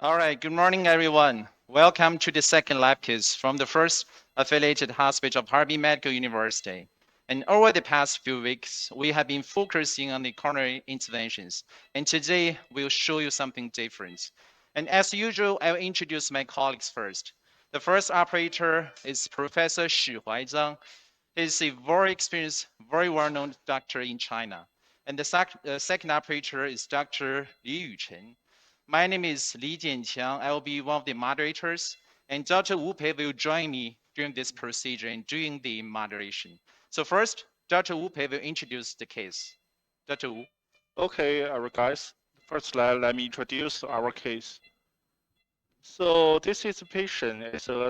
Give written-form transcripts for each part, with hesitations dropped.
All right, good morning, everyone. Welcome to the second lab quiz from the first affiliated hospital of Harbin Medical University. And over the past few weeks, we have been focusing on the coronary interventions. And today, we'll show you something different. And as usual, I'll introduce my colleagues first. The first operator is Professor Xu Huaizhang. He's a very experienced, very well-known doctor in China. And the second operator is Dr. Liu Yuchen. My name is Li Jianqiang. I will be one of the moderators, and Dr. Wu Pei will join me during this procedure and doing the moderation. So first, Dr. Wu Pei will introduce the case. Dr. Wu. Okay, guys. First, let me introduce our case. So this is a patient. It's a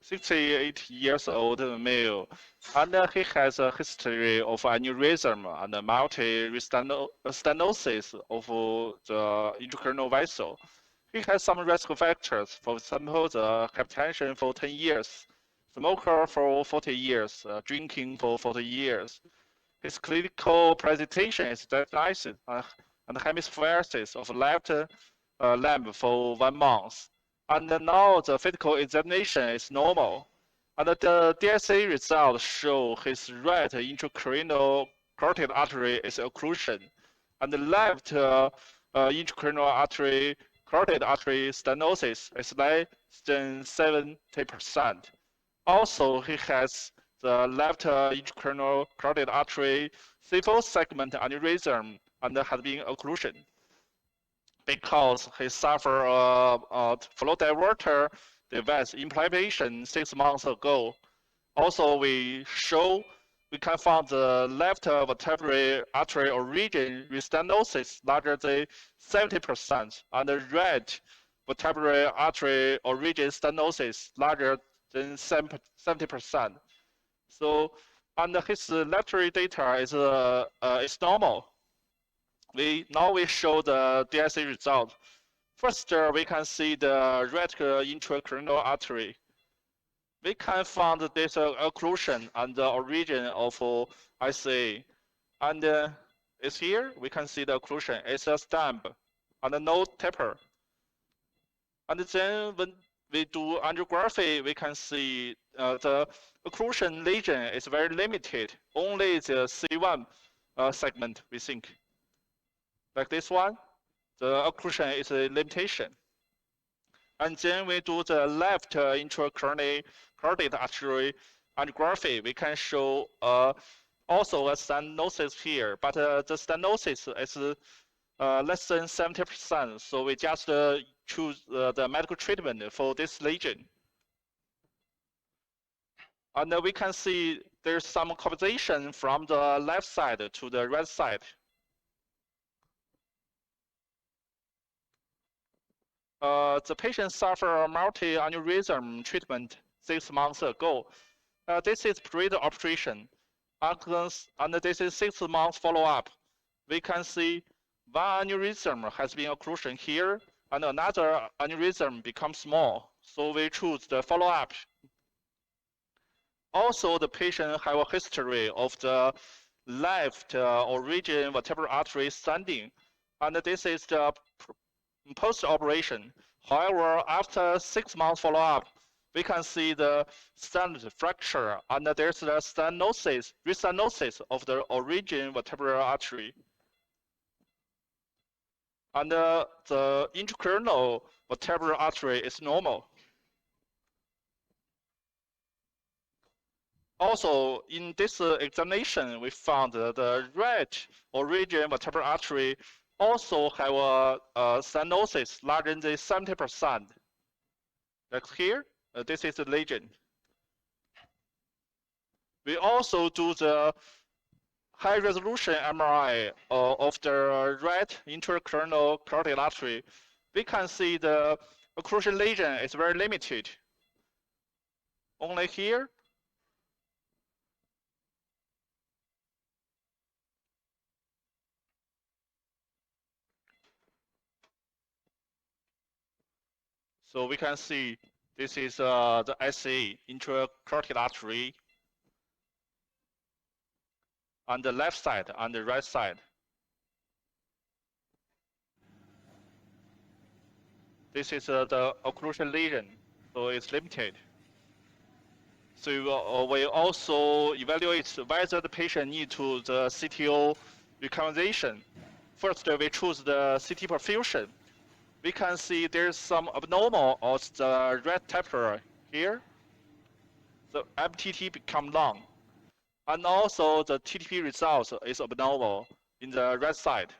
68 years old male, and he has a history of aneurysm and multi-stenosis of the intracranial vessel. He has some risk factors. For example, the hypertension for 10 years, smoker for 40 years, drinking for 40 years. His clinical presentation is diagnosis and hemispheresis of left limb for 1 month. And now the physical examination is normal. And the DSA results show his right intracranial carotid artery is occlusion, and the left intracranial artery carotid artery stenosis is less than 70%. Also, he has the left intracranial carotid artery cephal segment aneurysm and has been occlusion because he suffered a flow diverter device implantation 6 months ago. Also, we can find the left vertebral artery origin restenosis larger than 70% and the right vertebral artery origin stenosis larger than 70%. So, and his laboratory data is normal. Now we show the DSA result. First, we can see the right intracranial artery. We can find this occlusion and the origin of ICA. And it's here, we can see the occlusion. It's a stump and no taper. And then when we do angiography, we can see the occlusion lesion is very limited. Only the C1 segment, we think. Like this one, the occlusion is a limitation. And then we do the left intracranial carotid artery angiography. We can show also a stenosis here, but the stenosis is less than 70%. So we just choose the medical treatment for this lesion. And we can see there's some compensation from the left side to the right side. The patient suffered multi-aneurysm treatment 6 months ago. This is pre-operation. And this is 6 months follow-up. We can see one aneurysm has been occlusion here, and another aneurysm becomes small. So we choose the follow-up. Also, the patient have a history of the left origin vertebral artery stenting, and this is the post-operation. However, after 6 months follow-up, we can see the stent fracture and there's the restenosis of the origin vertebral artery. And the intracranial vertebral artery is normal. Also, in this examination, we found the right origin vertebral artery also have a stenosis larger than 70%. Like here, this is the lesion. We also do the high resolution MRI of the right intracranial carotid artery. We can see the occlusion lesion is very limited. Only here. So we can see this is the ICA, intracarotid artery, on the left side and the right side. This is the occlusion lesion, so it's limited. So we also evaluate whether the patient need to the CTO recanalization. First, we choose the CT perfusion. We can see there's some abnormal of the red tapera here. The MTT become long. And also the TTP result is abnormal in the right side.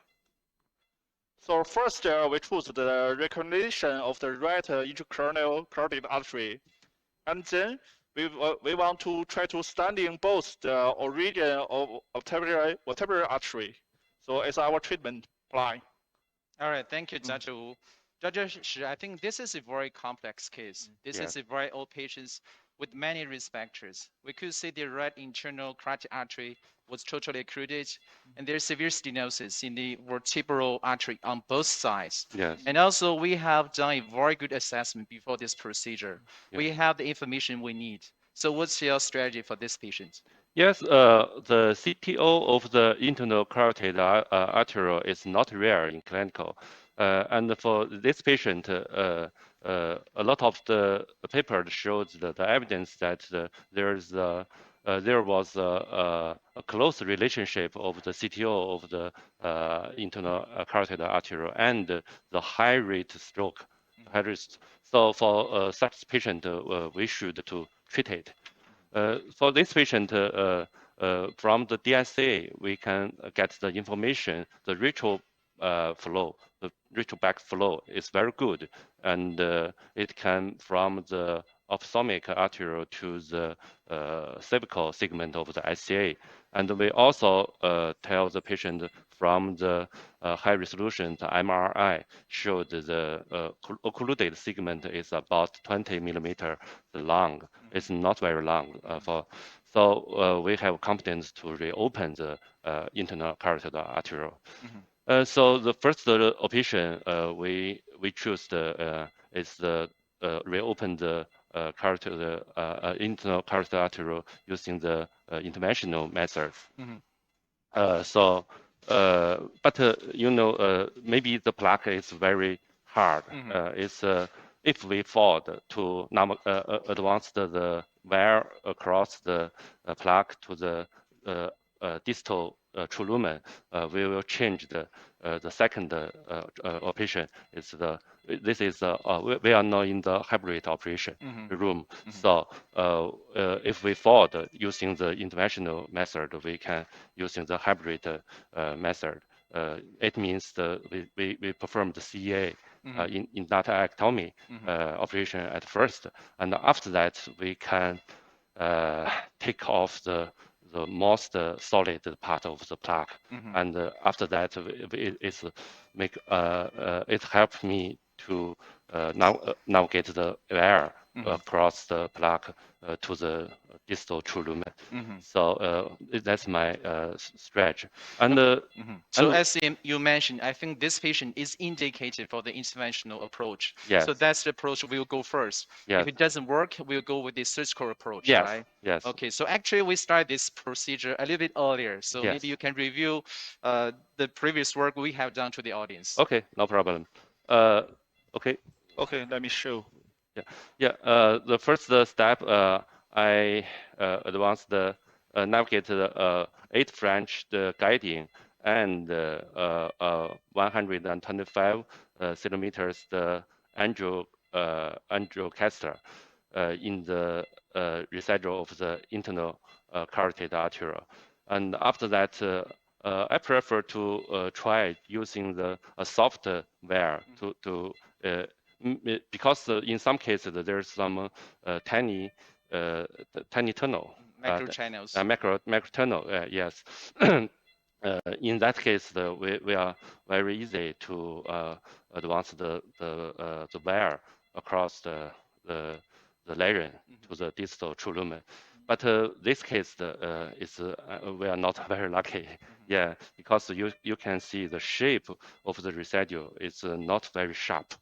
So first, we choose the recognition of the right intracranial carotid artery, and then we want to try to studying both the origin of vertebral artery. So it's our treatment plan. All right, thank you, Dr. Wu. Dr. Shi, I think this is a very complex case. This is Yes. a very old patient with many risk factors. We could see the right internal carotid artery was totally occluded, and there's severe stenosis in the vertebral artery on both sides. Yes. And also, we have done a very good assessment before this procedure. Yes. We have the information we need. So what's your strategy for this patient? Yes, the CTO of the internal carotid arteriole is not rare in clinical. And for this patient, a lot of the papers shows the evidence that there was a close relationship of the CTO of the internal carotid arteriole and the high rate stroke. High risk. So for such patient, we should to treat it. For this patient, from the DSA, we can get the information, the ritual flow, the ritual back flow is very good, and it can from the ophthalmic arterial to the cervical segment of the ICA. And we also tell the patient from the high resolution, the MRI showed the occluded segment is about 20 millimeter long. It's not very long so we have confidence to reopen the internal carotid arteriole. So the first operation we choose is the reopen the internal carotid arteriole using the interventional method. So, but maybe the plaque is very hard. It's if we afford to now advance the wire across the plaque to the distal true lumen, we will change the second operation. Is the this is we are now in the hybrid operation room. So if we afford using the interventional method, we can using the hybrid method. It means we perform the CEA in dataectomy operation at first, and after that we can take off the most solid part of the plaque, and after that it's make it helped me to now get the air across the plaque to the distal true lumen. So that's my stretch. And So as you mentioned, I think this patient is indicated for the interventional approach. yes, So that's the approach we'll go first. yes, If it doesn't work, we'll go with the surgical approach, yes, right? yes, Okay, so actually we start this procedure a little bit earlier. So yes. maybe you can review the previous work we have done to the audience. Okay, no problem. Okay, Okay, let me show. yeah, yeah. The first step, I advanced the navigate the 8 French the guiding and 125 centimeters the angiocaster in the residual of the internal carotid arteriole. And after that, I prefer to try using the a software to because in some cases there's some tiny tiny tunnel, Macro channels. macro tunnel. Yes. In that case, we are very easy to advance the wire across the lesion to the distal true lumen. But this case is we are not very lucky. Yeah, because you can see the shape of the residue is not very sharp.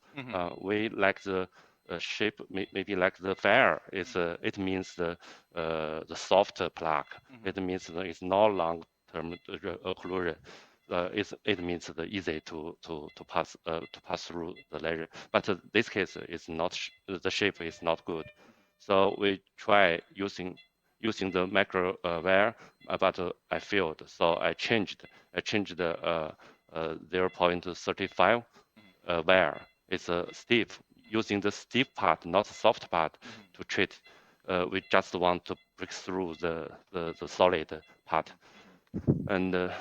We like the shape maybe like the fire. It means the soft plaque. It means that it's no long term occlusion. it means the easy to pass through the lesion. But this case is not the shape is not good, so we try using the macro wire, but I failed. So I changed the 0.35 wire. It's stiff, using the stiff part, not the soft part, to treat. We just want to break through the solid part, and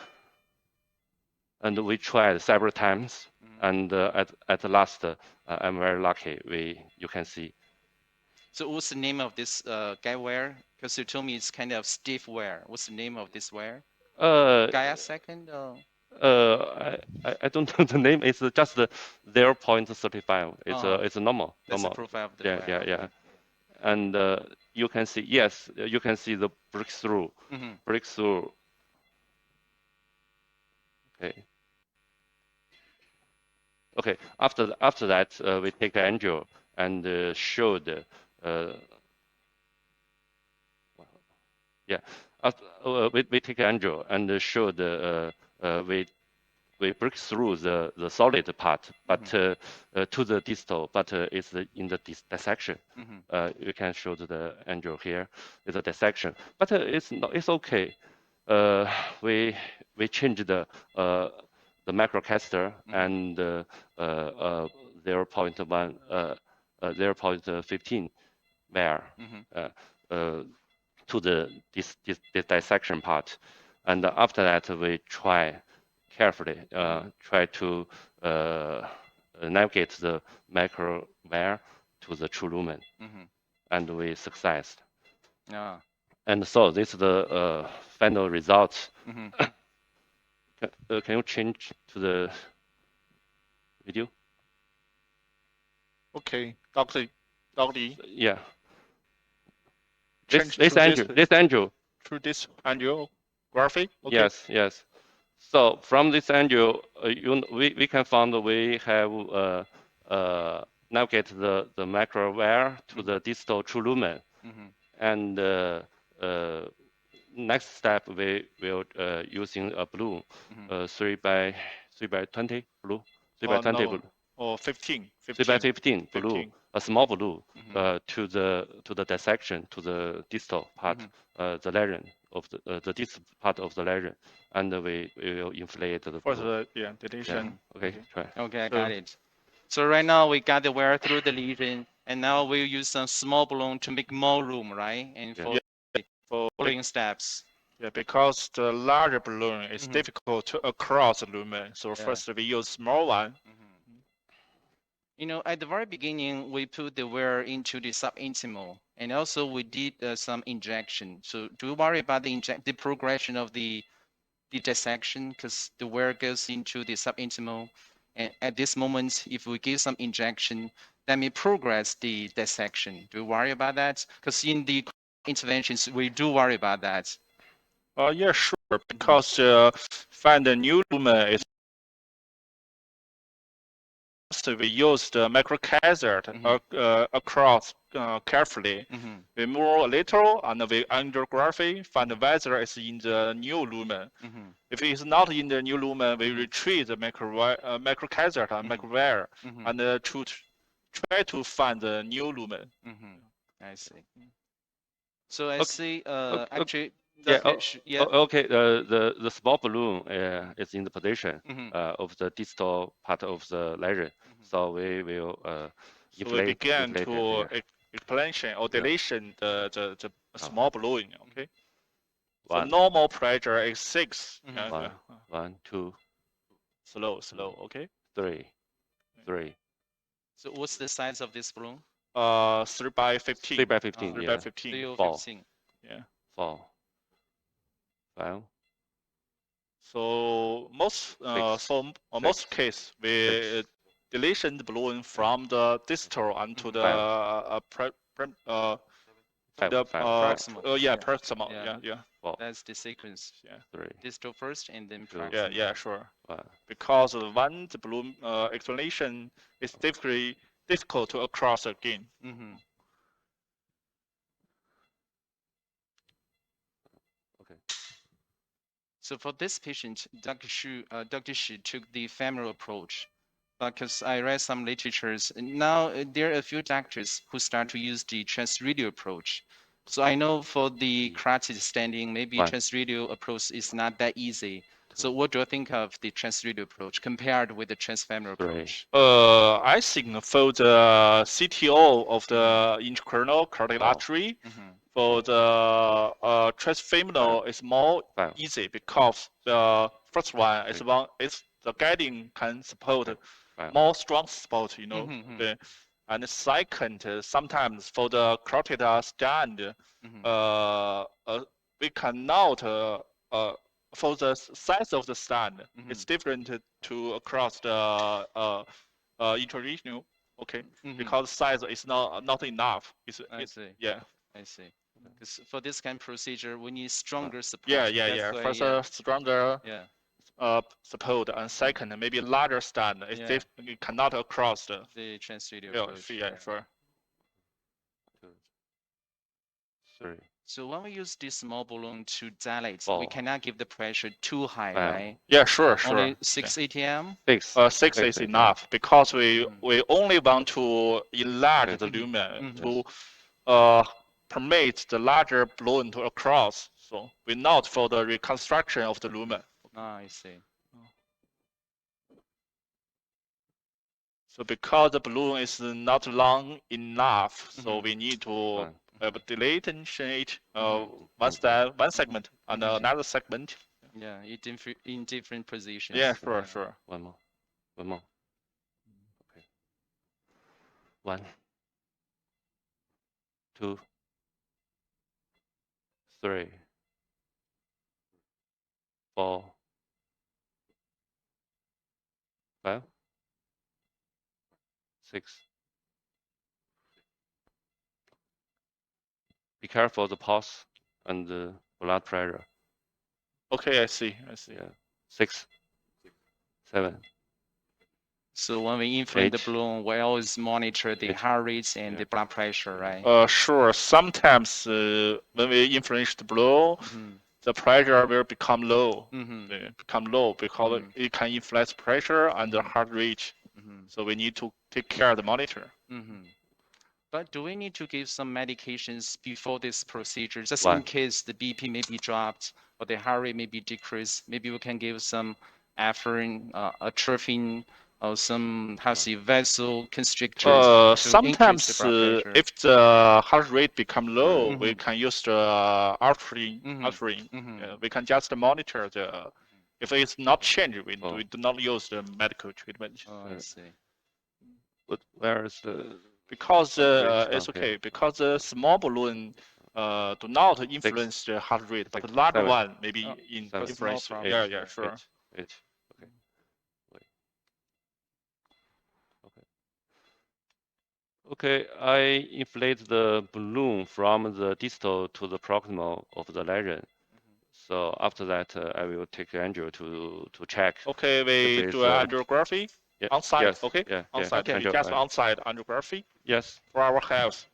we tried several times, and at last, I'm very lucky. You can see. So what's the name of this guy wire? Because you told me it's kind of stiff wire. What's the name of this wire? Uh, Gaia second? I don't know the name. It's just the 0.35. Oh, It's a normal. that's the profile of the Yeah, wire. yeah, Okay. yeah. And you can see, yes, you can see the breakthrough. Mm-hmm. Breakthrough. Okay. Okay. After that, we take angel and showed. Yeah. We take angel and showed. We break through the solid part, but to the distal, but it's in the dissection. You can show the angel here. It's a dissection, but it's okay. We changed the macrocaster and 0.1 0.15 there to this dissection part, and after that we try carefully try to navigate the macro wire to the true lumen, and we success. Yeah. And so this is the final result. Can you change to the video? Okay, Doctor Lee, Yeah. change This to angel, to this angiography. Okay. Yes, yes. So from this angle, we can find we have navigate the macro wire to the distal true lumen, and next step we will using a balloon, 3 by 20 balloon, 3 by 20 No, balloon, or 15, 3 by 15 balloon, 15. a small balloon to the dissection to the distal part, the lesion of the distal part of the lesion, and we will inflate the For balloon. the deletion. Okay, try. Okay, I So- got it. So right now we got the wire through the lesion, and now we'll use some small balloon to make more room, right? And Yeah. for For following steps. yeah, because the larger balloon is difficult to across the lumen. So first we use small one. You know, at the very beginning, we put the wire into the subintimal, and also we did some injection. So do you worry about the progression of the dissection, because the wire goes into the subintimal, and at this moment, if we give some injection, that may progress the dissection. Do you worry about that? Because in the interventions, we do worry about that. Yeah, sure. Because find a new lumen is we use the macrocathode across carefully. We move a little and we angiography find whether it's in the new lumen. If it's not in the new lumen, we retrieve the macrocathode and macrowire and to try to find the new lumen. I see. So I see, actually, Yeah. yeah. Okay. The small balloon is in the position of the distal part of the lesion, so we will So we began inflate it to here. explanation or deletion the small balloon. Okay. So One, normal pressure is 6. one, two, Slow. Okay. three. So what's the size of this balloon? 3 by 15. 3 by 15. 3 Yeah. by 15. 3 or Four. 15. Yeah. 4, 5, So most most case we deletion the balloon from the distal and to the proximal. Yeah. Yeah. 4, That's the sequence. Yeah. 3, Distal first and then 2, proximal. Yeah, sure. 1. Because one the balloon explanation is difficult to across again. Okay. So for this patient, Dr. Shi took the femoral approach because I read some literatures. And now there are a few doctors who start to use the transradial approach. So I know for the carotid stenting, maybe Fine. transradial approach is not that easy. So what do you think of the transradial approach compared with the transfemoral approach? I think for the CTO of the intracranial carotid artery, for the transfemoral is more easy because the first one is the guiding can support more strong support, you know. Okay. And second, sometimes for the carotid stand, we cannot for the size of the stand, it's different to across the intraregional. Okay, because size is not enough. I see. Yeah. I see. Because for this kind of procedure, we need stronger support. Yeah. Why, First, stronger yeah, support, and second, maybe larger stand. You cannot across the. the transradial Yeah, approach. yeah, sure. 3, So when we use this small balloon to dilate, 4, we cannot give the pressure too high, 5, right? Yeah, sure. Only 6 ATM? 6. 6 is enough because we only want to enlarge the lumen to permit the larger balloon to across. So we not for the reconstruction of the lumen. Ah, I see. So because the balloon is not long enough, so we need to dilatation it one segment and another segment. Yeah, in different positions. Yeah, sure. One more. Okay. 1, 2, 3, 4, 5, 6. Be careful the pulse and the blood pressure. Okay, I see. Yeah. 6, 7. So when we inflate the 8. balloon, we always monitor the 8. heart rate and Yeah. the blood pressure, right? Sure. Sometimes when we influence the balloon, the pressure will become low. Become low because it can influence pressure and the heart rate. So we need to take care of the monitor. But do we need to give some medications before this procedure, just Why? in case the BP may be dropped or the heart rate may be decreased? Maybe we can give some afferent, atropine, or some vessel constrictors to increase the Sometimes blood pressure. if the heart rate become low, we can use the artery. We can just monitor the. If it's not changed, we do not use the medical treatment. Oh, I see. But where is the? Because it's Okay. okay. Because the small balloon do not influence the heart rate, but the large 7. one maybe Seven. influence. Small Yeah, problem. sure. 8. Okay. Wait. Okay. Okay, I inflate the balloon from the distal to the proximal of the lesion. So after that, I will take angio to check. Okay, we do an angiography on site. Yes. Okay, Yeah. on site. Okay. We just on site angiography. Yes. For our health.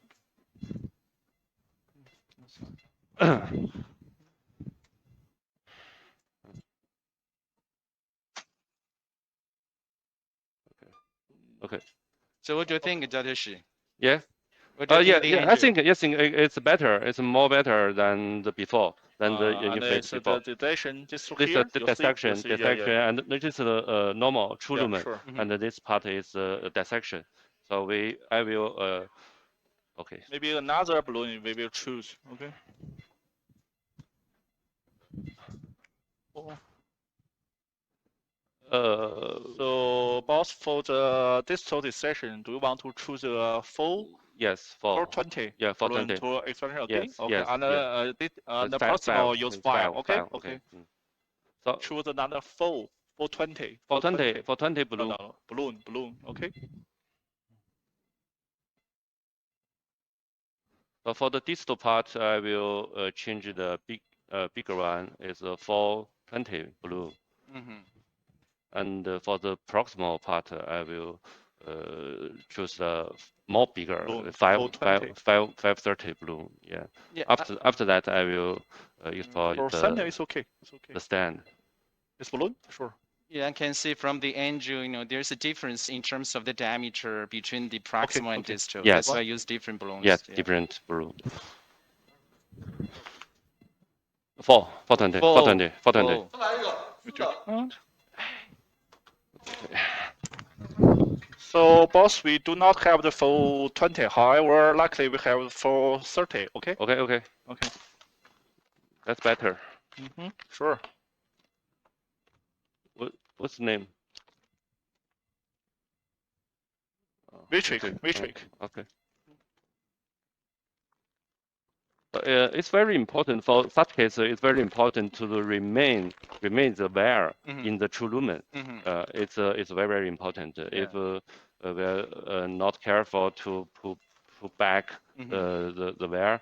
Okay. So what do you think, Dr. Shi? Yeah. What do you think Yeah. I think it's better. It's more better than the before than the And inflate before. the dissection just This here. dissection, and this is a normal true Yeah, lumen, sure. and this part is dissection. So I will okay. Maybe another balloon we will choose. Okay. So, boss, for the distal dissection, do you want to choose a full? Yes, 420. Yeah, Balloon 420. to expansion. Okay. Yes, Okay. yes, And the Five, proximal use 5. Okay. Okay. So Choose another full 420. 420 balloon. No. Balloon. Okay. But for the distal part, I will change the bigger one is a 420 balloon. And for the proximal part, I will choose a more bigger Balloon, 530 balloon. Yeah. Yeah. After that, I will explore For center, it's okay. the stand. This balloon? Sure. Yeah, I can see from the angel, there's a difference in terms of the diameter between the proximal and okay. distal. Yes. That's why I use different balloons. Yes, Yeah. different balloon. 420, 420, 420. Oh. So, boss, we do not have the full 20. However, luckily we have full 30. Okay. Okay, okay, Okay. that's better. Sure. What's the name? Matrix. Okay. Matrix. Okay. It's very important for such cases. It's very important to remain the wear in the true lumen. It's very very important. If we're not careful to put back the wear,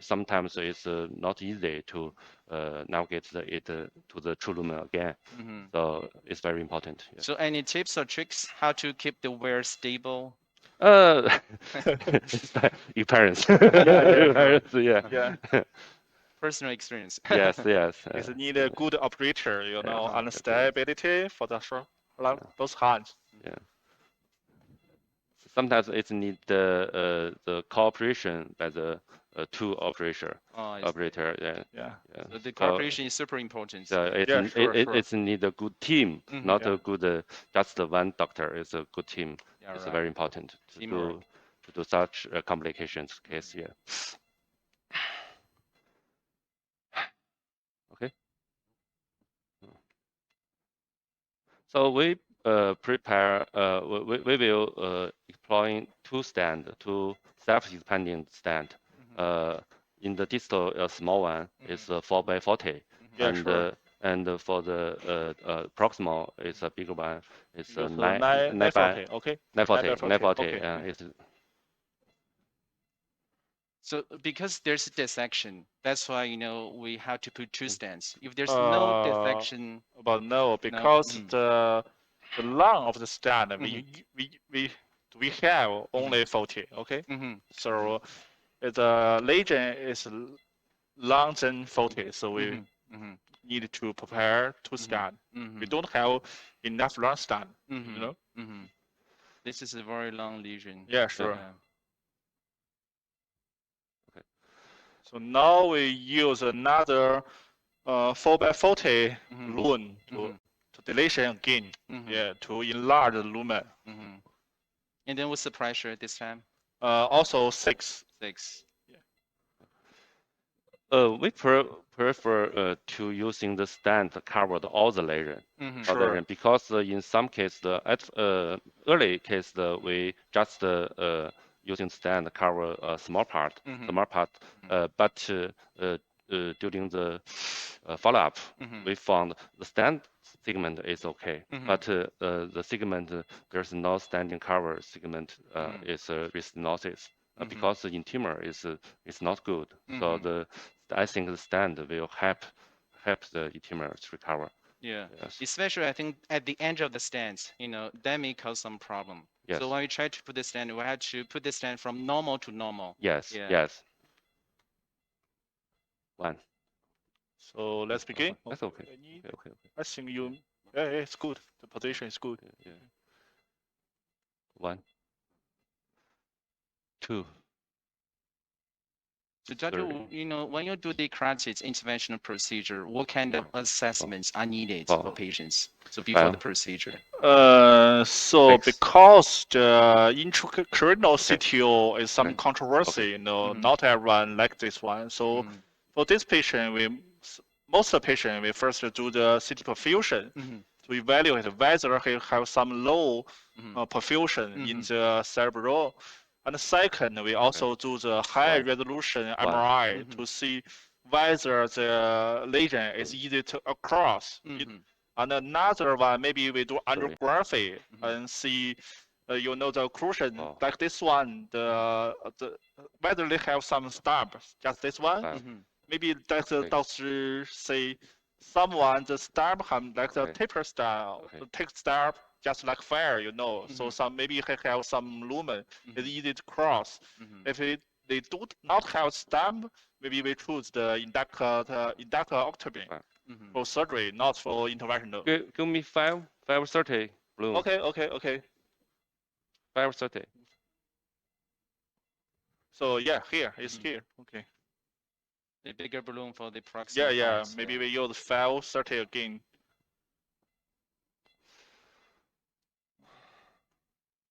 sometimes it's not easy to navigate it to the true lumen again. So it's very important. Yeah. So any tips or tricks how to keep the wear stable? It's like your parents. Yeah. Parents, yeah. Yeah. Personal experience. Yes, yes. It's need a good operator, and okay. stability for the both hands. Yeah. Sometimes it need the cooperation by the two operator. Yeah. Yeah. Yeah. So the cooperation is super important. So Yeah, sure. it's need a good team, not Yeah. a good just one doctor. It's a good team. Yeah, It's right. very important Teamwork. to do such complications case. Yeah. Okay. So we prepare. We will employing two stand, two self-expanding stand. In the distal, a small one is 4 by 40, Yeah, and sure. for the proximal, it's a bigger one. It's Use 9 9 by 40. Okay. 940. Okay. It's So because there's a dissection, that's why we have to put two stands. If there's no Uh, dissection, but no, no. because the length of the stand we have only 40. Okay. So the legend is longer than 40. So we need to prepare two stand. We don't have enough long stand. This is a very long lesion. Yeah, sure. Yeah. okay. So now we use another 4 by 40 balloon to dilation again. Yeah, to enlarge the lumen. And then what's the pressure this time? Also 6. 6. We prefer to using the stand to cover all the lesion. Sure. Because in some cases, at early case, we just using stand to cover a small part, but during the follow-up, we found the stand segment is okay, but the segment there's no standing cover segment is restenosis. Because the intimer is not good, so I think the stand will help the intimer to recover. Yeah. Yes. Especially I think at the end of the stands, that may cause some problem. Yes. So when we try to put the stand, we have to put the stand from normal to normal. Yes. Yeah. Yes. One. So let's begin. That's okay. Okay. I think it's good. The position is good. Yeah. 1, 2. So Doctor, when you do the carotid interventional procedure, what kind of assessments are needed for patients? So before the procedure. So 6. because the intracranial CTO is some Okay. controversy, not everyone like this one. So for this patient, most of the patient we first do the CT perfusion to evaluate whether he have some low perfusion in the cerebral. And second, we also do the high resolution MRI to see whether the lesion is easy to cross. And another one, maybe we do angiography and see, the occlusion like this one, the whether they have some stubs, just this one. Maybe that's the doctor say someone the stab have like the taper style, the take stab just like fire, So some maybe he have some lumen, it's easy to cross. If they do not have stamp, maybe we choose the inductor octobin Mhm. for surgery, not for interventional. Give me 530 balloon. Okay. 530. So yeah, here it's Mhm. here. Okay. The bigger balloon for the proximal Yeah. parts, Maybe yeah. we use 530 again.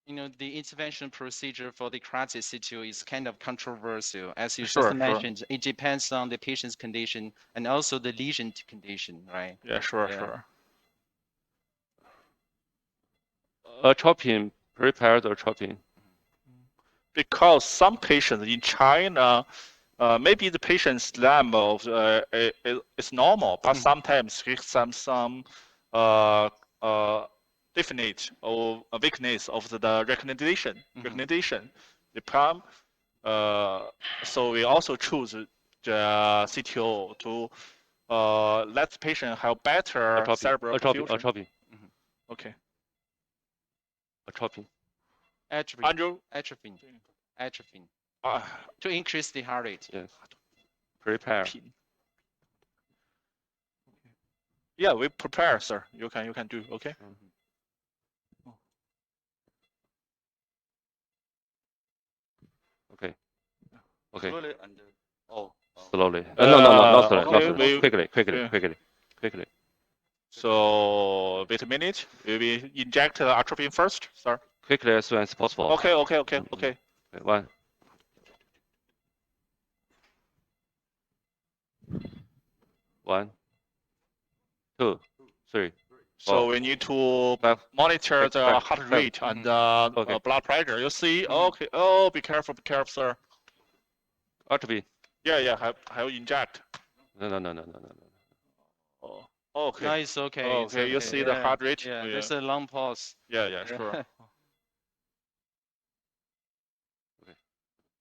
You know, the intervention procedure for the carotid CTO is kind of controversial. As you Sure. just mentioned, it depends on the patient's condition and also the lesion condition, right? Yeah, sure. A chopping, prepared a chopping. Because some patients in China, maybe the patient's lamb of is normal, but sometimes he some uh, definite or a weakness of the recanalization. The palm. So we also choose the CTO to let the patient have better cerebral perfusion. chopping. Okay. A chopping. Andrew. Atropine. Uh, To increase the heart rate. Yes. Prepare. Yeah, we prepare, sir. You can do, okay? Okay. Okay. Slowly and Slowly. No, not slowly. Okay, Not slowly. Quickly. So wait a minute. We inject the atropine first, sir. Quickly as soon as possible. Okay. Okay, 1, 1, 2, 3. So we need to Back. monitor the Back. heart Back. rate and Okay. blood pressure. You see? Okay. Oh, be careful, sir. Atropine. Yeah. Have inject. No. Oh, okay. No, it's okay. Okay, It's okay. you see the heart rate? Yeah, Oh, there's a long pause. Yeah, sure.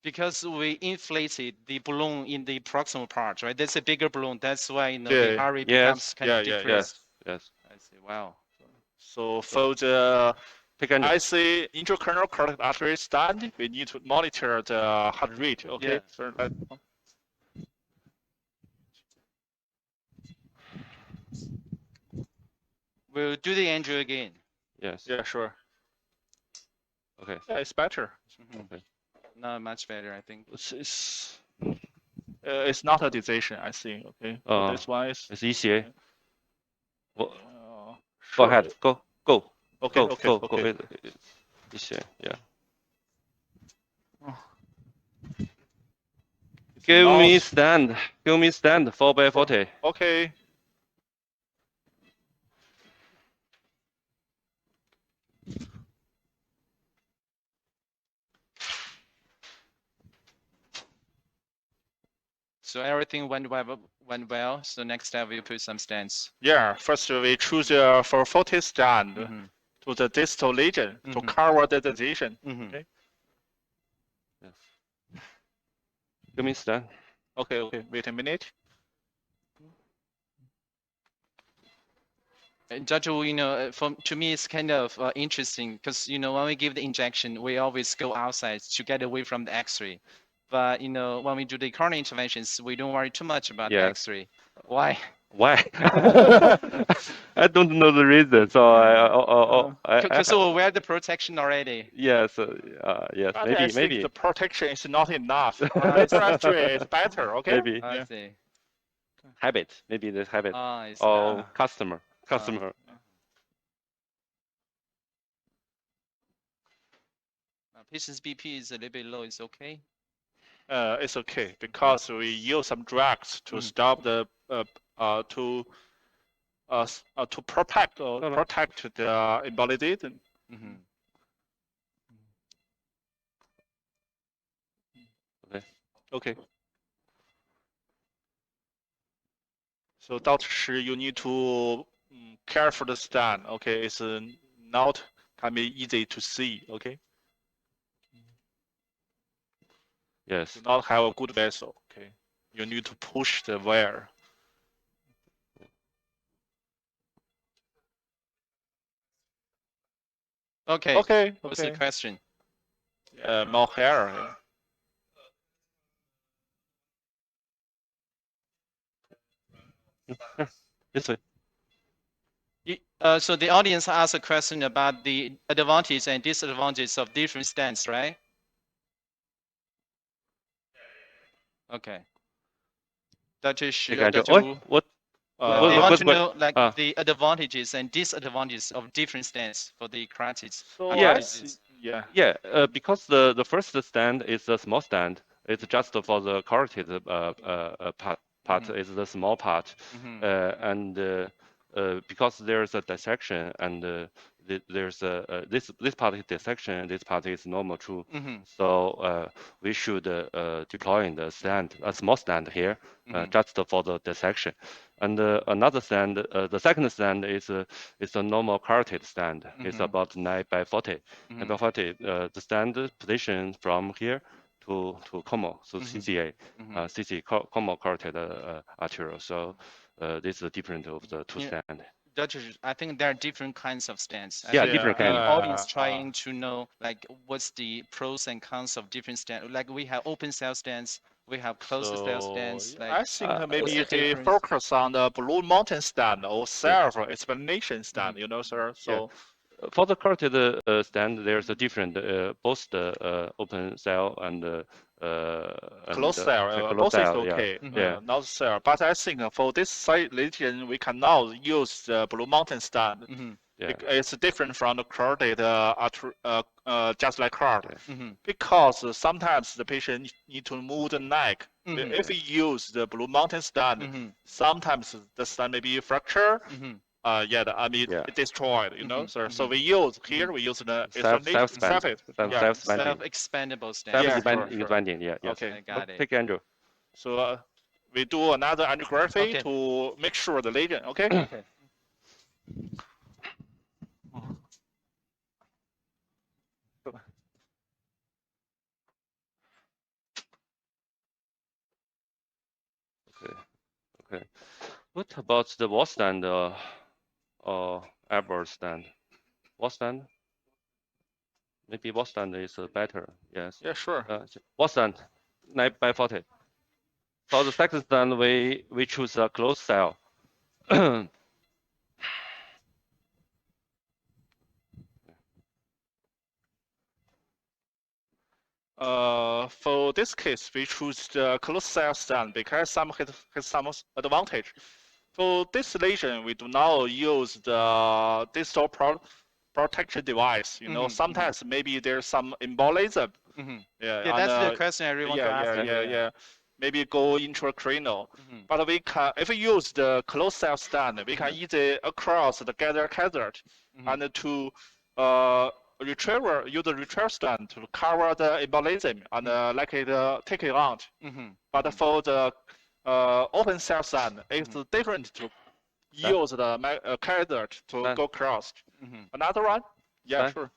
Because we inflated the balloon in the proximal part, right? That's a bigger balloon. That's why, you know, Yeah. the heart rate Yes. becomes kind of decreased. Yes. I see. Wow. So for the Pick and IC intracranial carotid artery stand, we need to monitor the heart rate. Okay. Yeah. So We'll do the angio again. Yes. yeah, sure. Okay. Yeah, it's better. Okay. Not much better, I think. It's not a decision, I think. Okay. So this one is. It's ICA. Well, Sure. Go ahead. Go. Okay. ICA. Yeah. It's Give not- me stand. 4x40. Okay. So everything went well. So next step, we put some stents. Yeah. First, we choose for 40 stand to the distal lesion to cover the decision. Okay. Yes. Give me stand. Okay. Wait a minute. Judge, you know, to me, it's kind of interesting because, you know, when we give the injection, we always go outside to get away from the X-ray. But, you know, when we do the coronary interventions, we don't worry too much about the X-ray. Why? Why? I don't know the reason, so Because we wear the protection already. Yes, yes, But I maybe. think the protection is not enough. Later X-ray is better. Okay. Maybe. I see. Habit. Maybe the habit. I see. Or customer. Patient's BP is a little bit low. It's okay. It's okay because we use some drugs to stop the to protect the invalidation. Okay. So Dr. Shi, you need to care for the stand. Okay, it's not can be easy to see. Okay. Yes. Do not have a good vessel. Okay. You need to push the wire. Okay. What's the question? More hair. This way. So the audience asked a question about the advantages and disadvantages of different stents, right? Okay. Dr. Shi, Dr. Dr. Wu, What? they What? want Uh, to What? know like the advantages and disadvantages of different stents for the carotid so artery I Yeah. see. disease. Yeah. Yeah, because the first stand is a small stand. It's just for the carotid part is the small part, Mm-hmm. and because there's a dissection and there's this part is dissection, this part is normal too. Mm-hmm. So we should deploy the stand, a small stand here, Mm-hmm. just for the dissection. And another stand, the second stand is a normal carotid stand. It's Mm-hmm. about 9 by 40. Mm-hmm. And by 40, the stand position from here to Como, so Mm-hmm. CCA, Mm-hmm. CC Como carotid arterial. So this is different of the two Yeah. stand. Dr. I think there are different kinds of stents. I Yeah, think different the kind. audience trying to know like what's the pros and cons of different stents. Like we have open cell stents, we have closed cell So stents. I Like think what's maybe the he difference? focus on the Blue Mountain stand or self-explanation stand, you know, sir. Yeah. So For the carotid stand, there's a different both the open cell and closed cell, closed both is cell. Yeah, okay, yeah, not cell. But I think for this site region, we cannot use the Blue Mountain stand. Mm-hmm. yeah. It's different from the carotid, just like heart. Okay. Mm-hmm. Because sometimes the patient need to move the neck. Mm-hmm. If we use the Blue Mountain stand, Mm-hmm. sometimes the stand may be fractured. Mm-hmm. I mean, Yeah. it destroyed, you know, Mm-hmm. sir. So Mm-hmm. we use here, we use the Self explanation, span, yeah, self-expanding, Self-expandable stents. yeah, sure, sure. expanding. Yeah, yes. Okay, I got it. Take Andrew. so we do another angiography Okay. to make sure the lesion, okay? Okay. Okay, okay. What about the wall stand or elbow stand? Wall stand? Maybe wall stand is better. Yes. Yeah, sure. Wall stand, 9 by 40. For the second stand, we choose a closed cell. For this case, we choose the closed cell stand because some has some advantage. For this lesion, we do not use the distal protection device. You know, Mm-hmm. sometimes maybe there's some embolism. Mm-hmm. Yeah, Yeah, and that's the question I really want to ask you. yeah. Maybe go intracranial. Mm-hmm. But we can, if we use the closed cell stand, we can Mhm. easily across the gather catheter Mm-hmm. and to use the retriever stand to cover the embolism and like it take it out. Mm-hmm. But for the open cell stand, it's Mhm. different to Stand, use the catheter to stand, go cross. Mm-hmm. Another one? Yeah, stand. sure.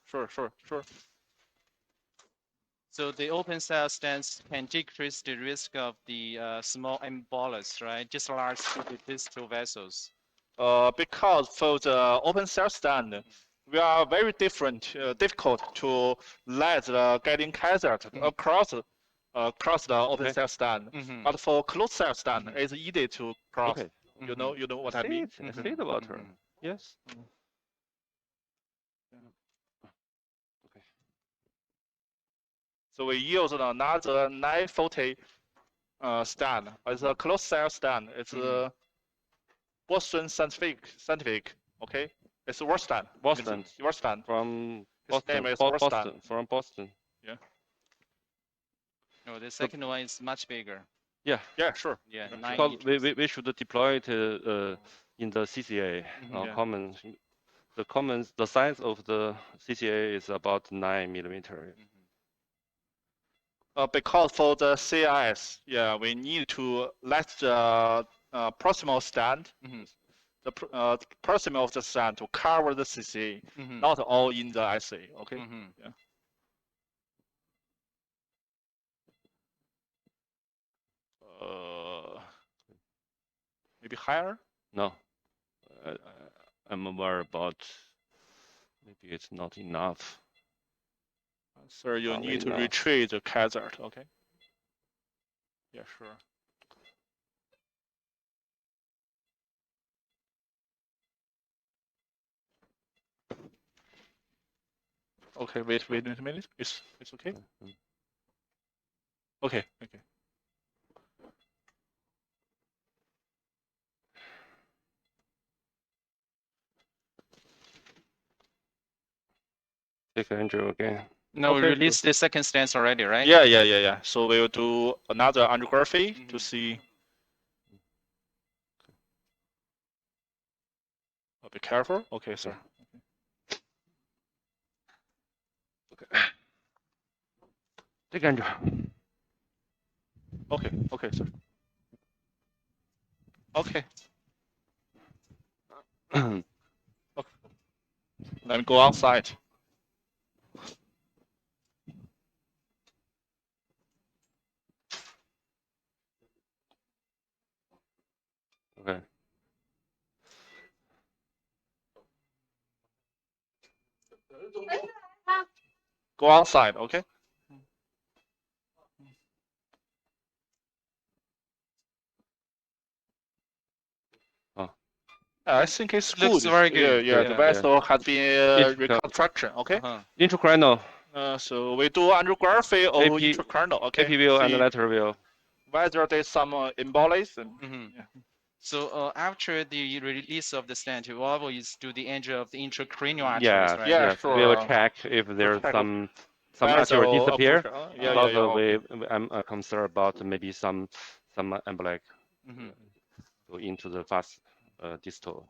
So the open cell stents can decrease the risk of the small embolus, right? Just large distal vessels. Because for the open cell stand, we are very difficult to let the guiding catheter across the open Okay. cell stand. Mm-hmm. But for closed cell stand, Mhm. it's easy to cross. Okay. You know I what I see mean? it. I Mm-hmm. see the water. Mm-hmm. Yes. Okay. So we use another 940 stand. It's a closed cell stand. It's Mhm. a Boston scientific. Okay, it's a word stand. Boston. It's word stand. From His name Boston. is word stand. Boston. From Boston. Yeah. Oh, the So, second one is much bigger. yeah. Yeah, sure. Yeah, Yeah, 9 Because meters. we should deploy it in the CCA. Mhm. Yeah. Common. The size of the CCA is about 9 millimeter. Because for the CIS, yeah, we need to let the proximal stand, Mhm. the proximal of the stand to cover the CCA, Mhm. not all in the ICA. Okay. Mhm. Yeah. Maybe higher. No, I, I'm worried about maybe it's not enough. Sir, you Not need to enough. retrieve the hazard. Okay. Yeah, sure. Okay, wait a minute. It's okay. Okay. Take Andrew again. No, we Okay, released the second stance already, right? Yeah. So we'll do another angiography to see. Be careful. Okay, sir. Take Andrew. Okay, sir. Okay. Okay. Let me go outside. Okay. Go outside. Okay. Oh. I think it's It looks good. very good. Yeah. The vessel has been reconstruction. Okay. Uh-huh. Intracranial. So we do angiography of AP intracranial. Okay. AP view and See lateral view. whether there's some embolism. Yeah. So after the release of the stent, we always do the angio of the intracranial arteries, Yes, right? Yeah, yes. sure. We'll check if there's check some artery vessel disappear. occlusion. Because Okay. I'm concerned about maybe some embolic go into the fast distal.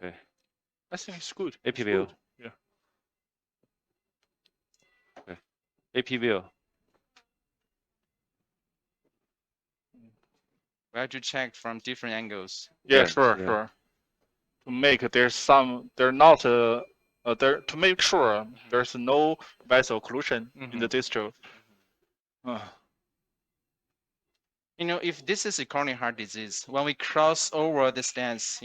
Okay. I think it's good. AP It's view. good. Yeah. Okay. AP view. We have to check from different angles. Yeah, Yes, sure, yeah. sure. To make they're not there to make sure there's no vessel occlusion in the distal. Uh, If this is a coronary heart disease, when we cross over the stents,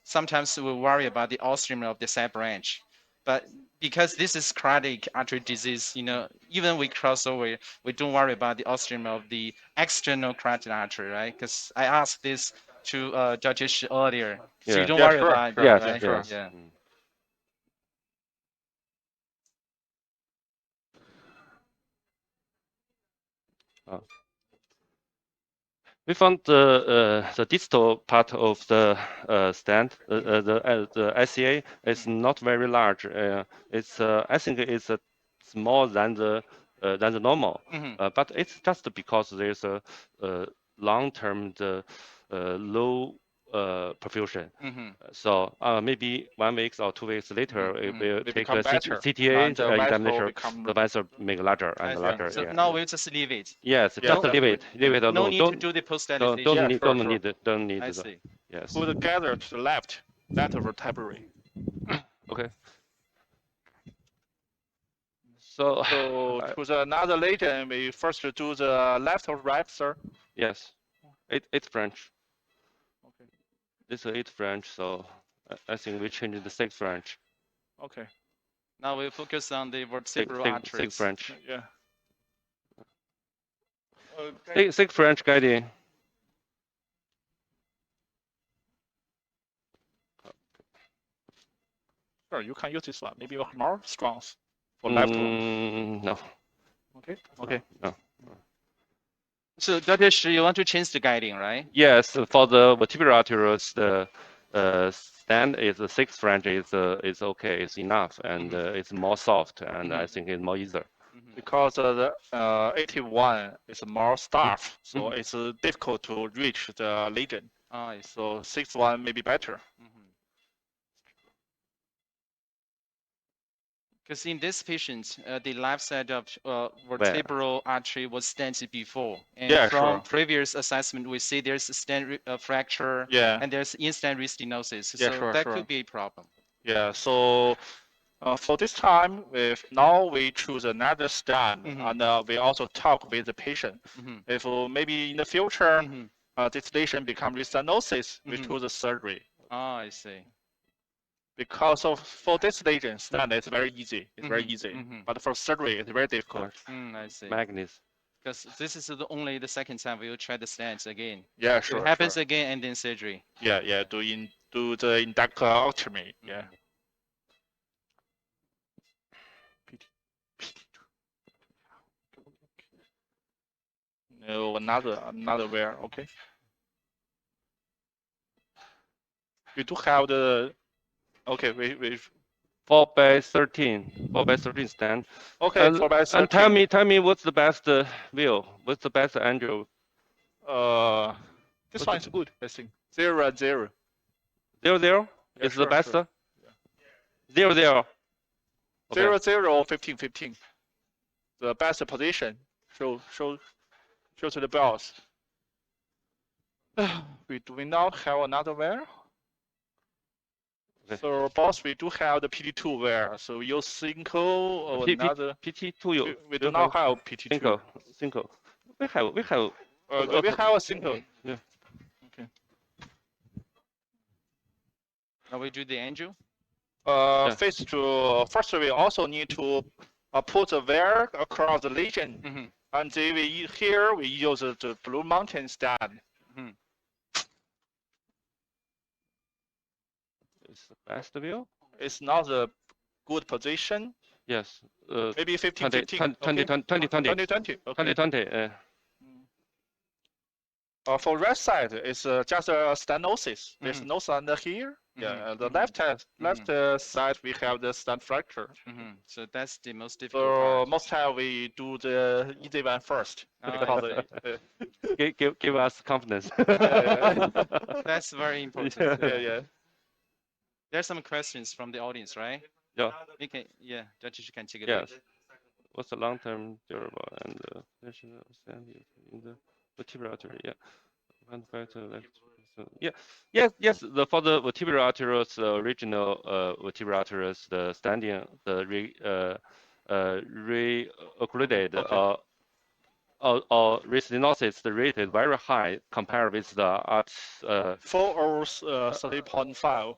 sometimes we worry about the ostium of the side branch. But because this is cardiac artery disease, even we cross over, we don't worry about the ostium of the external carotid artery, right? Because I asked this to Judge Shi earlier. So you Yeah. don't yeah, worry sure, about sure. that, Yes, Yeah, right? sure. yes. Yeah. Uh, we found the distal part of the stand, the ICA is not very large. It's I think it's small than the normal, but it's just because there's a long-term low perfusion. So maybe 1 week or 2 weeks later, it will They take become a better, CTA and the vessel examination. become. The vessel make larger I and see. larger. So Yeah. now we'll just leave it. Yes, Yeah, just leave it. Leave it No alone. need to do the post-dilatation. Don't Yeah, need sure, don't sure. need don't need I the see. yes. Put together to the left, lateral vertebrae. Okay. So So to the another lesion, we first do the left or right, sir? yes, eight French. Okay. This is eight French, so I think we change the six French. Okay. Now we focus on the vertebral Six arteries. French. Yeah. Six French guiding. Sure, you can use this one. Maybe more strong for left one. No. Okay. Okay. No. So Dr. Shi, you want to change the guiding, right? Yes, for the vertebral arteries, the stand is the six French is okay, it's enough, and it's more soft, and I think it's more easier. Because the 81 is more staff, so it's difficult to reach the lesion. Oh, I see. So 61 may be better. Because in this patient, the left side of vertebral artery was stented before. And Yeah, from sure. previous assessment, we see there's a stent fracture Yeah. and there's in-stent restenosis. Yeah, So sure, that sure. could be a problem. Yeah, so for this time, now we choose another stand, and we also talk with the patient. If maybe in the future, this lesion become restenosis, we choose a surgery. Oh, I see. Because for this lesion, stand is very easy. It's very easy. But for surgery, it's very difficult. I see. Magnus. Because this is only the second time we will try the stents again. Yeah, If sure, it happens sure. again, and then surgery. Yeah, yeah. Do the inductomy. Yeah. Mhm. PT. No, another wear. Okay. We do have the. Okay, we 4 by 13 stand. okay, 4 by And 13. tell me what's the best view? What's the best angle? Uh, this What's one the is good, I think. 0 and 0. 0 Yeah, is the sure, best? sure. 0 Okay. 0 0 or 15 15. The best position. Show to the boss. We now have another wear. Okay. So boss, we do have the PT2 wear. So we use single or another. PT2 We do not have PT2. single. We have We have a single. yeah. Okay. Now we do the angel. Yeah. First we also need to put the wear across the lesion. Mm-hmm. And here we use the Blue Mountain stand. Mm-hmm. It's the best view. It's not a good position. Yes. Maybe 15 20, 15. 20, Okay. 20, 20, 20 Okay. 2020. For right side, it's just a stenosis. There's Mm-hmm. no stand here. Mm-hmm. Yeah. The Mm-hmm. left side we have the stand fracture. Mm-hmm. So that's the most difficult So part. most time we do the easy one first Oh, I because see. Give us confidence. yeah, That's very important. Yeah. yeah, yeah. There's some questions from the audience, right? Yeah. You can, yeah, Judge, you can take a Yes. look. What's the long-term durable and national standing in the vertebral artery? Yeah. One factor like so, yeah. Yes. For the vertebral arteries, the original vertebral arteries, the standing, the re-occluded Okay. or restenosis, the rate is very high compared with the art, 4 hours, 30.5.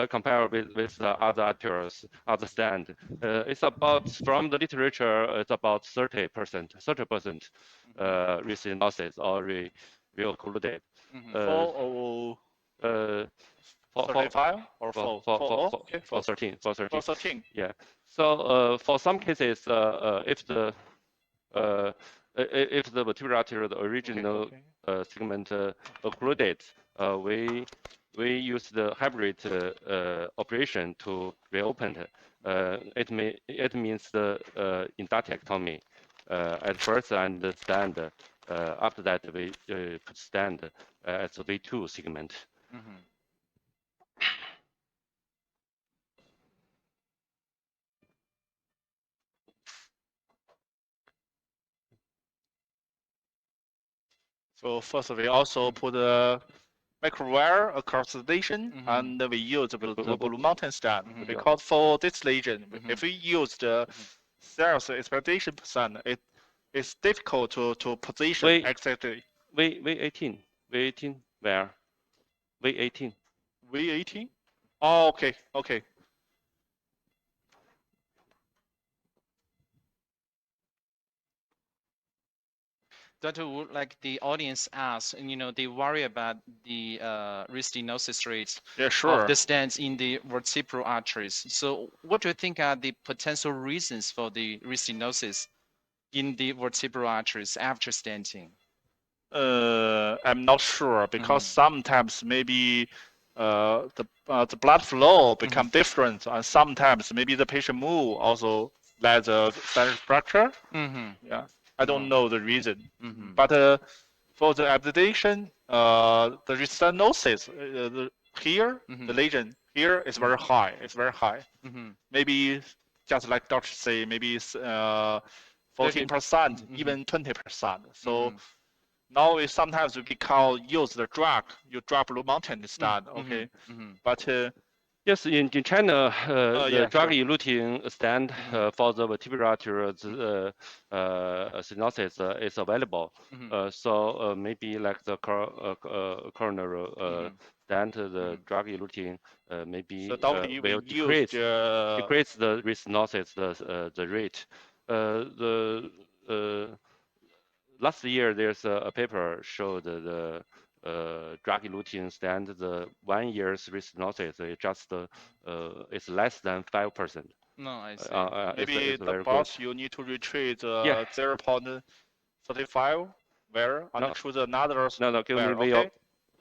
compared with the other arteries, other stand. It's about from the literature, it's about 30%, 30% restenosis or reoccluded. Mm-hmm. 4 or Uh, for 35 or 4? 4, oh, okay, 4. 13, 4, 13. yeah. So for some cases, if the vertebral artery, the Okay, original okay. segment occluded, we use the hybrid operation to reopen it. It means the endarterectomy at first and the stand. After that, we put stand as a V2 segment. Mm-hmm. So first we also put a microwire across the lesion, Mm-hmm. and we use the Blue Mountain stand. Mhm. Because for this lesion, Mhm. if we use the cells expectation percent, it's difficult to position exactly. V18, V18, where? V18. V18? Oh, okay, okay. Dr. Wu, like the audience asks, and they worry about the restenosis rates Yeah, of sure. the stents in the vertebral arteries. So, what do you think are the potential reasons for the restenosis in the vertebral arteries after stenting? I'm not sure because Mhm. sometimes maybe the blood flow become different, and sometimes maybe the patient move also let the sinus fracture. Mm-hmm. Yeah, I don't know the reason, Mm-hmm. but for the abdication, the restenosis here, the Mm-hmm. lesion here is very high. It's very high. Mm-hmm. Maybe just like doctor say, maybe 14%, Mm-hmm. even 20%. So Mm-hmm. now we sometimes we call use the drug, you drug Blue Mountain stand, Mm-hmm. okay? Mm-hmm. But Yes, in China, the yeah, drug sure. eluting stand for the vertebral artery stenosis is available. Mm-hmm. So maybe like the coronary Mm-hmm. stand, the drug eluting So maybe normally we will use the decrease the restenosis the rate. The last year there's a paper showed the drug-eluting stent, the 1 year's restenosis is just it's less than 5%. No, I see. Maybe It's the very good. boss you need to retrieve Yeah. 0.35 where and No. choose another No, give me where, okay?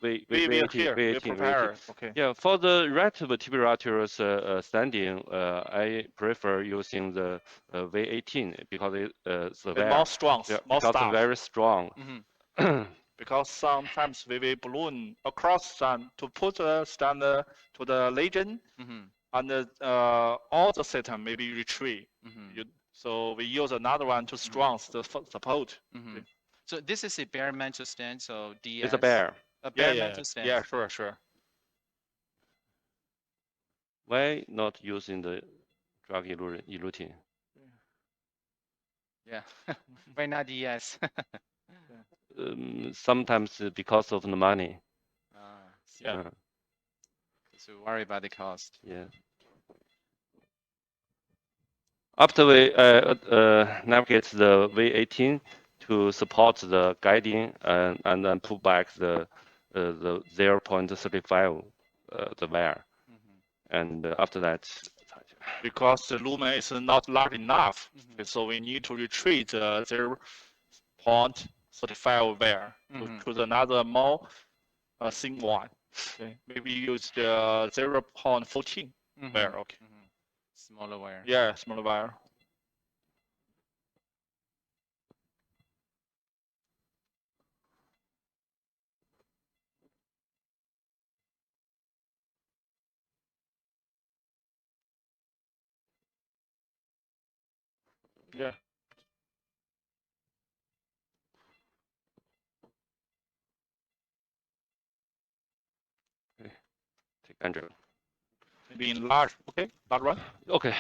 We V18, here, we V18, prepare, okay. Yeah, for the right tibial arterials standing, I prefer using the V18 because it's It's very, more strong, yeah, more because it's stuff. very strong. Mm-hmm. Because sometimes we will balloon across stand to put the stand to the legend Mm-hmm. and all the system maybe retrieve. Mm-hmm. So we use another one to strong the support. Mm-hmm. So this is a bare metal stand, so DS. It's a bear. A Yeah, bare yeah, metal stand. yeah, sure. Why not using the drug eluting? Yeah. Why not DS? Sometimes because of the money. See. Yeah. So worry about the cost. Yeah. After we navigate the V18 to support the guiding and then pull back the 0.35 the wire, and after that, Because the lumen is not large enough, Mhm. so we need to retrieve the 0.35 wire to Mhm. choose another more thin one. Okay, maybe use the 0.14 wire. Okay. Smaller wire. Yeah, smaller wire. Yeah. take Andrew. Maybe in large. Okay, large one. Okay.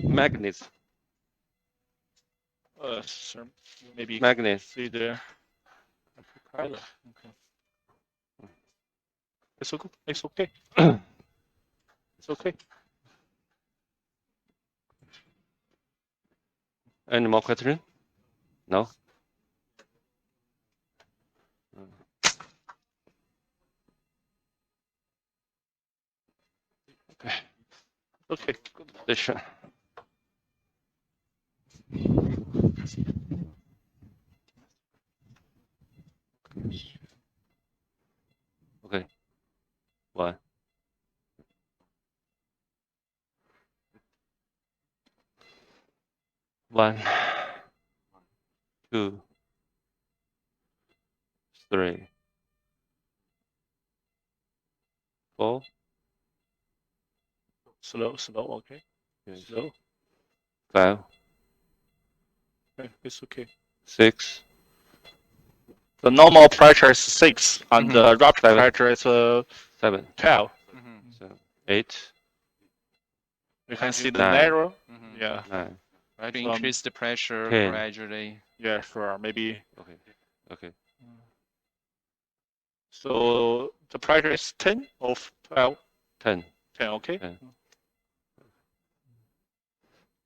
Magnets. Sure. Maybe Magnets. see there. Okay. It's okay. It's okay. It's okay. Any more question? No. Okay. Okay. Good position. Okay. One. One. Two. Three. Four. Slow. Okay. Okay. Slow. 5. Okay. It's okay. 6. The normal pressure is 6, and the rapid 7. pressure is 7. 12. So 8. You can see the 9. narrow. Yeah. 9. Right, to Some- increase the pressure 10. gradually. Yeah, sure. Maybe. Okay. Okay. So the pressure is 10 or 12? 10. 10, okay. 10.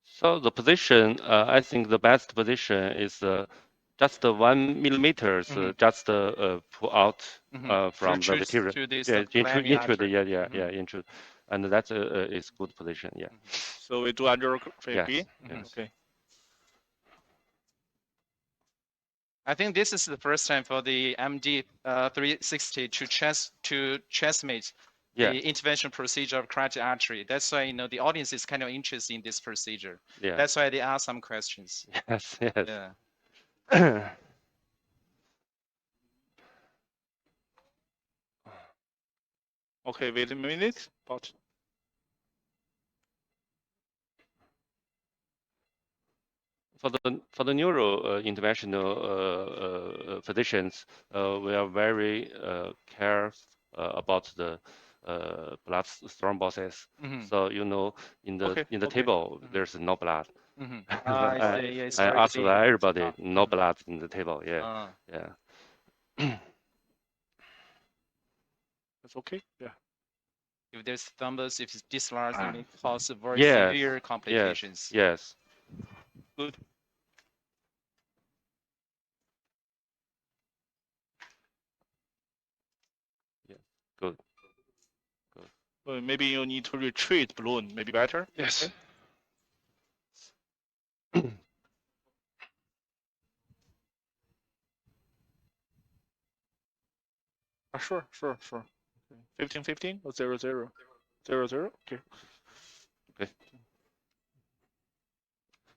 So the position, I think the best position is just 1 millimeters, just pull out from the material. To this Yeah, into the artery. into, and that is good position. Yeah. So we do under Yes. again? Yes. Okay. I think this is the first time for the MD 360 to transmit Yeah. the intervention procedure of carotid artery. That's why the audience is kind of interested in this procedure. Yeah. That's why they ask some questions. Yes. Yes. Yeah. Okay, wait a minute. But For the neuro interventional physicians, we are very careful about the blood thrombosis. So in the table there's no blood. I see. Yeah, it's I very ask clean. everybody, no blood in the table. Yeah, yeah. it's okay. Yeah. If there's thrombus, if it's dislodged, it may cause very Yes, severe complications. yes. Good. Well, maybe you need to retreat balloon, maybe better. Yes. Okay. Sure. Okay. 15 or 00? 00? Okay. Okay.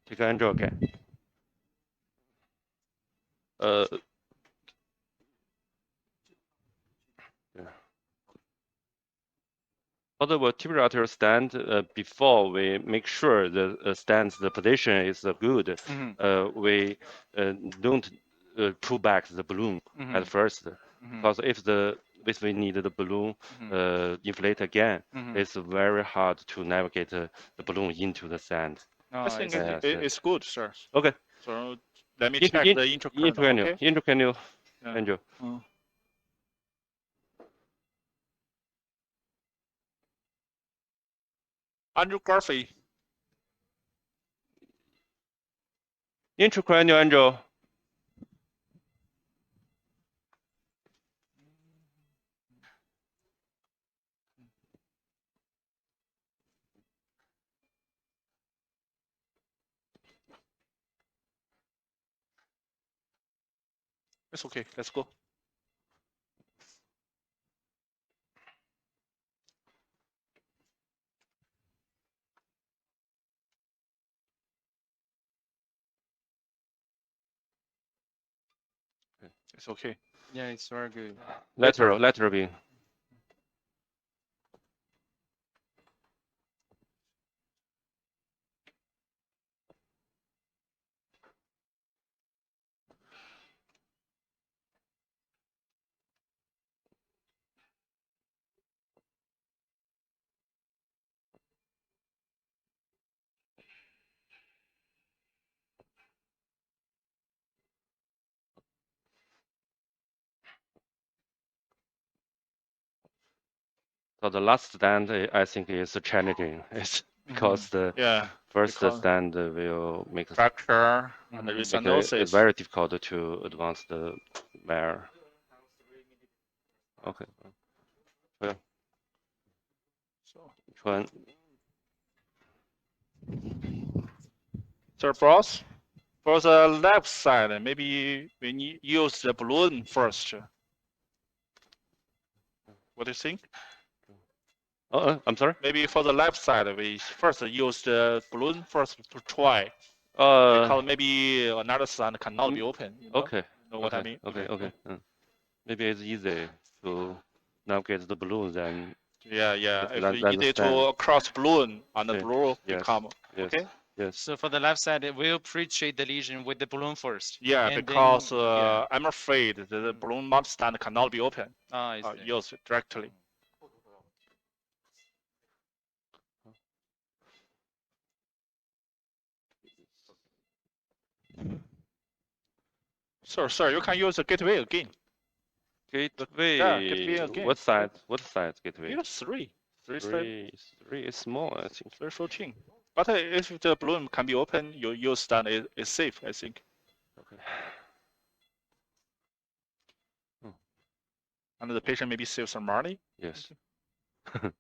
Take Andrew again. Yeah. For the vertebral artery stand, before we make sure the stands the position is good, we don't pull back the balloon at first, because if we need the balloon inflate again, it's very hard to navigate the balloon into the sand. I think Yes. it's good, sir. Okay. So let me check the intracranial. Okay. Intracranial, Yeah. Andrew. Angiography. Intracranial, Andrew. It's okay. Let's go. It's okay. Yeah, it's very good. Lateral beam. So the last stand, I think, is challenging. It's because the first stand will make fracture and the it restenosis. very difficult to advance the wire. Okay. Yeah. So, Which one? Sir Bros, for the left side, maybe we need use the balloon first. What do you think? I'm sorry. Maybe for the left side, we first use the balloon first to try. Because maybe another stand cannot be open. Okay. You know what I mean? Okay. Maybe it's easy to navigate the balloon than. Yeah. If we easy to cross balloon and the balloon become okay. Yes. So for the left side, it will pre-treat the lesion with the balloon first. Yeah, because I'm afraid the balloon mount stand cannot be open. Used directly. Sir, you can use the gateway again. Gateway. Yeah, gateway again. What side? What side gateway? Yeah, three. Three is small, I think. 314. But if the balloon can be open, your use stand is safe, I think. Okay. And the patient maybe save some money. Yes. Okay.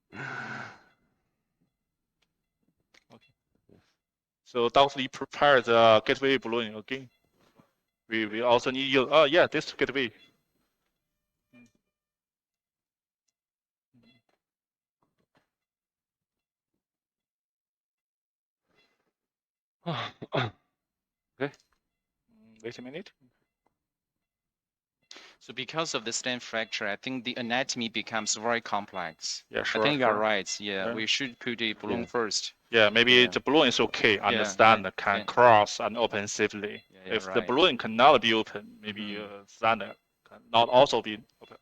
So doubtfully prepare the gateway balloon again. We also need you. Oh yeah, this gateway. Okay. Wait a minute. So because of the stent fracture, I think the anatomy becomes very complex. Yeah, sure. I think you're right. Yeah, we should put the balloon first. Yeah, maybe the balloon is okay. Understand can cross and open safely. If the balloon cannot be open, maybe stand cannot also be open.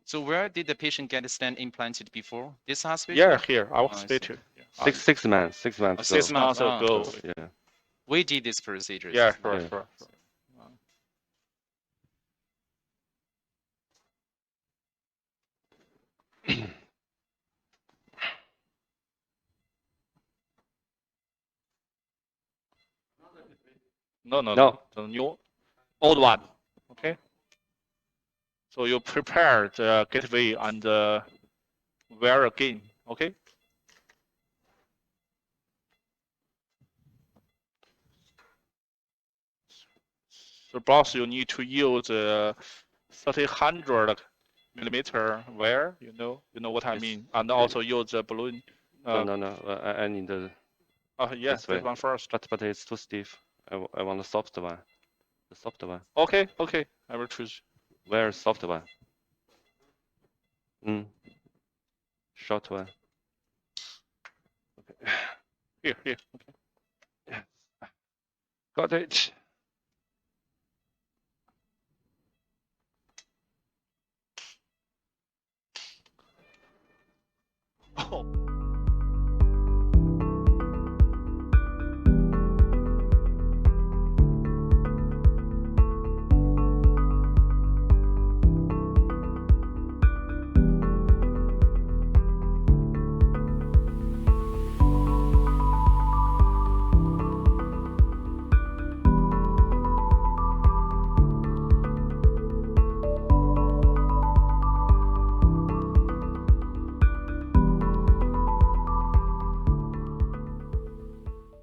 So where did the patient get a stent implanted before? This hospital? Yeah, here, our hospital. Yeah. 6 months. 6 months ago. 6 months ago. Yeah. We did this procedure. Yeah, sure. No. The new. old one. Okay. So you prepare the gateway and wire again. Okay. So boss, you need to use 300 millimeter wire. You know what I Yes. mean, and also use the balloon. No. I need the Yeah, this way. that one first. But it's too stiff. I want the soft one. The soft one. Okay, I will choose. Where soft one? Short one. Okay. Here. Okay. Yes. Got it. Oh.